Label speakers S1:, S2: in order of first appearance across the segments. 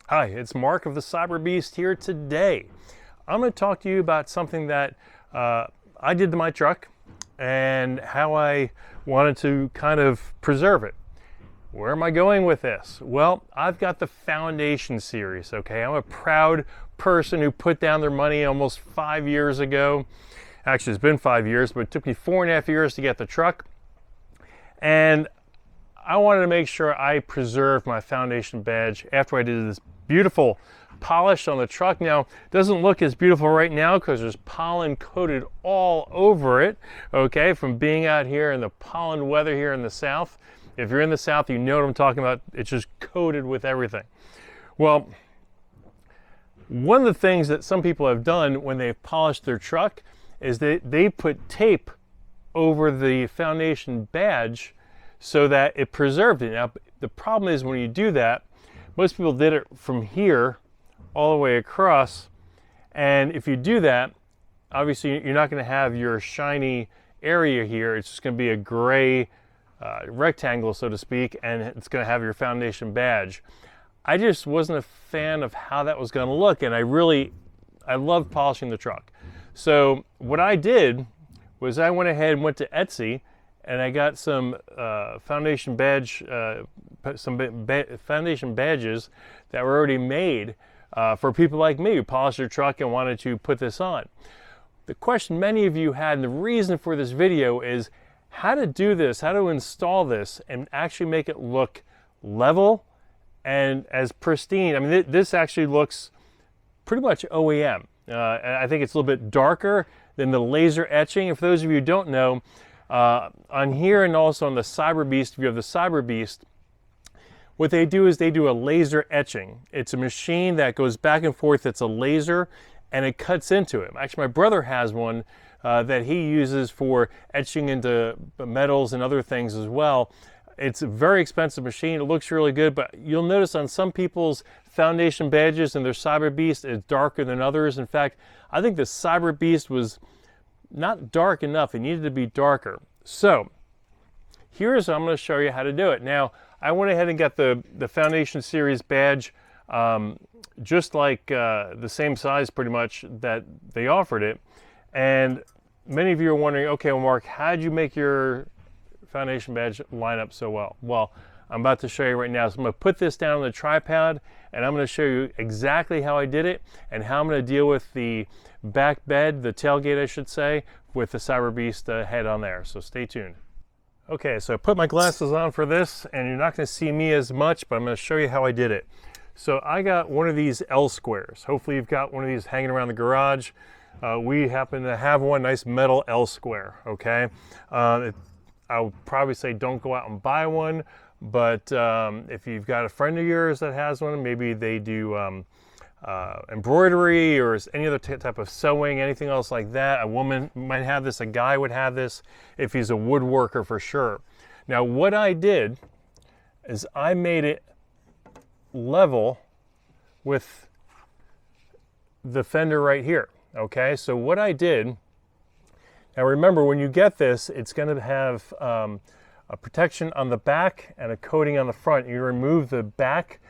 S1: Hi, it's Mark of the Cyberbeast here today. I'm going to talk to you about something that I did to my truck and how I wanted to kind of preserve it. Where am I going with this? Well, I've got the Foundation series, okay? I'm a proud person who put down their money almost 5 years ago. Actually, it's been 5 years, but it took me 4.5 years to get the truck. And I wanted to make sure I preserved my Foundation badge after I did this beautiful polish on the truck. Now, it doesn't look as beautiful right now because there's pollen coated all over it, okay, from being out here in the pollen weather here in the South. If you're in the South, you know what I'm talking about. It's just coated with everything. Well, one of the things that some people have done when they've polished their truck is they put tape over the Foundation badge so that it preserved it. Now, the problem is when you do that, most people did it from here all the way across, and if you do that, obviously you're not going to have your shiny area here. It's just going to be a gray rectangle, so to speak, and it's going to have your Foundation badge. I just wasn't a fan of how that was going to look, and I love polishing the truck. So what I did was I went ahead and went to Etsy and I got some Foundation badge, Foundation badges that were already made for people like me who polished their truck and wanted to put this on. The question many of you had, and the reason for this video, is how to do this, how to install this and actually make it look level and as pristine. I mean, this actually looks pretty much OEM. I think it's a little bit darker than the laser etching. And for those of you who don't know, on here and also on the Cyberbeast, if you have the Cyberbeast, what they do is they do a laser etching. It's a machine that goes back and forth. It's a laser and it cuts into it. Actually, my brother has one that he uses for etching into metals and other things as well. It's a very expensive machine. It looks really good, but you'll notice on some people's Foundation badges and their Cyberbeast, it's darker than others. In fact, I think the Cyberbeast was not dark enough. It needed to be darker. So here's how I'm going to show you how to do it. Now, I went ahead and got the Foundation series badge just like the same size pretty much that they offered it. And many of you are wondering, okay, well, Mark, how did you make your Foundation badge line up so well? Well, I'm about to show you right now. So I'm going to put this down on the tripod and I'm going to show you exactly how I did it and how I'm going to deal with the back bed, the tailgate I should say, with the Cyberbeast head on there. So stay tuned. Okay, so I put my glasses on for this and you're not going to see me as much, but I'm going to show you how I did it. So I got one of these L squares. Hopefully you've got one of these hanging around the garage. We happen to have one, nice metal L square, okay? I would probably say don't go out and buy one, but if you've got a friend of yours that has one, maybe they do embroidery or any other type of sewing, anything else like that. A woman might have this, a guy would have this if he's a woodworker for sure. Now what I did is I made it level with the fender right here, okay? So what I did, now remember when you get this, it's going to have a protection on the back and a coating on the front. You remove the back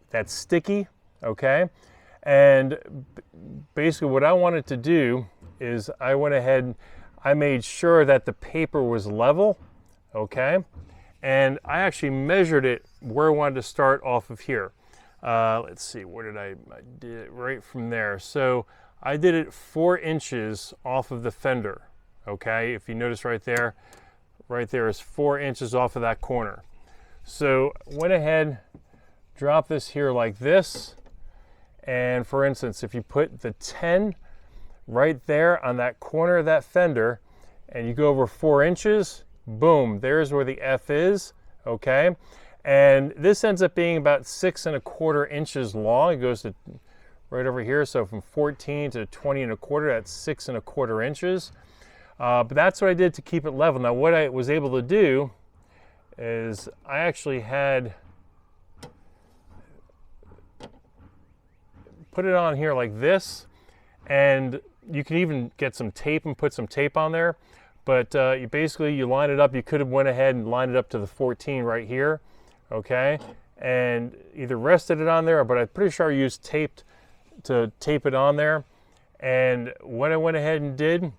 S1: that's sticky, okay? And basically what I wanted to do is I went ahead, I made sure that the paper was level, okay? And I actually measured it where I wanted to start off of here. Let's see, where did I did it right from there. So I did it 4 inches off of the fender, okay? If you notice right there is 4 inches off of that corner. So went ahead, drop this here like this. And for instance, if you put the 10 right there on that corner of that fender and you go over 4 inches, boom, there's where the F is, okay? And this ends up being about 6 1/4 inches long. It goes to right over here, so from 14 to 20 1/4, that's 6 1/4 inches. But that's what I did to keep it level. Now what I was able to do is I actually had put it on here like this, and you can even get some tape and put some tape on there, but you line it up. You could have went ahead and lined it up to the 14 right here, okay? and either rested it on there, but I'm pretty sure I used tape to tape it on there. And what I went ahead and did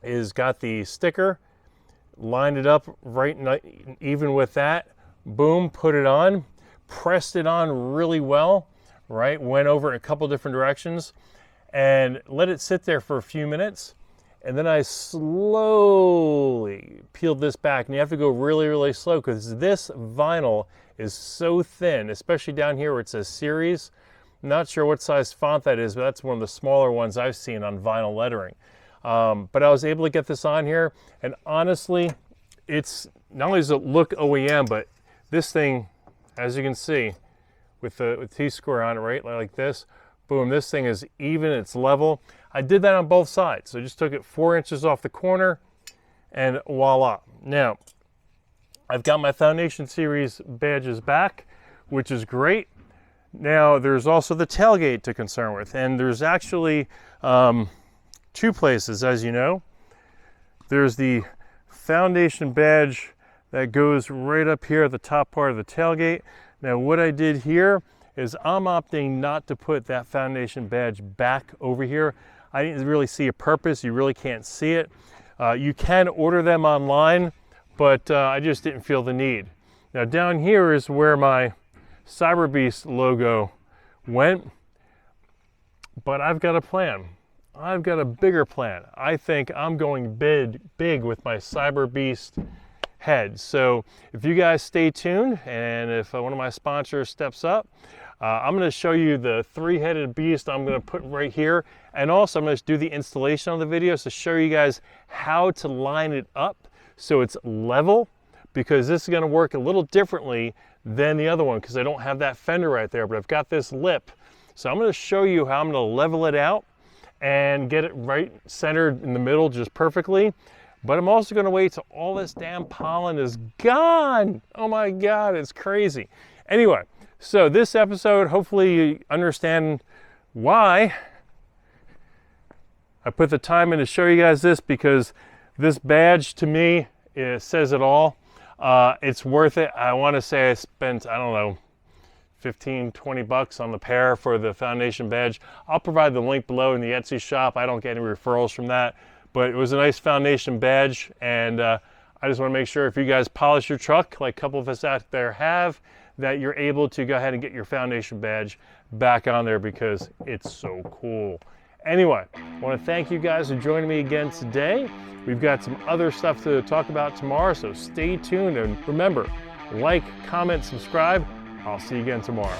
S1: is got the sticker, lined it up right even with that, boom, put it on, pressed it on really well, right? Went over in a couple different directions and let it sit there for a few minutes. And then I slowly peeled this back, and you have to go really, really slow because this vinyl is so thin, especially down here where it says series. I'm not sure what size font that is, but that's one of the smaller ones I've seen on vinyl lettering. But I was able to get this on here, and honestly, it's not only does it look OEM, but this thing, as you can see, with the T-square on it, right, like this, boom, this thing is even, it's level. I did that on both sides, so I just took it 4 inches off the corner, and voila. Now, I've got my Foundationseries badges back, which is great. Now, there's also the tailgate to concern with, and there's actually two places, as you know. There's the Foundation badge that goes right up here at the top part of the tailgate. Now, what I did here is I'm opting not to put that Foundation badge back over here. I didn't really see a purpose. You really can't see it. You can order them online, but I just didn't feel the need. Now, down here is where my Cyberbeast logo went, but I've got a plan. I've got a bigger plan. I think I'm going big with my Cyberbeast head. So if you guys stay tuned, and if one of my sponsors steps up, I'm going to show you the three-headed beast I'm going to put right here, and also I'm going to do the installation on the video to show you guys how to line it up so it's level, because this is going to work a little differently than the other one because I don't have that fender right there, but I've got this lip. So I'm going to show you how I'm going to level it out and get it right centered in the middle just perfectly. But I'm also going to wait till all this damn pollen is gone. Oh my God, it's crazy. Anyway, so this episode, hopefully you understand why I put the time in to show you guys this, because this badge to me, it says it all. It's worth it. I want to say I spent, I don't know, 15, 20 bucks on the pair for the Foundation badge. I'll provide the link below in the Etsy shop. I don't get any referrals from that, but it was a nice Foundation badge, and I just want to make sure if you guys polish your truck, like a couple of us out there have, that you're able to go ahead and get your Foundation badge back on there because it's so cool. Anyway, I want to thank you guys for joining me again today. We've got some other stuff to talk about tomorrow, so stay tuned. And remember, like, comment, subscribe. I'll see you again tomorrow.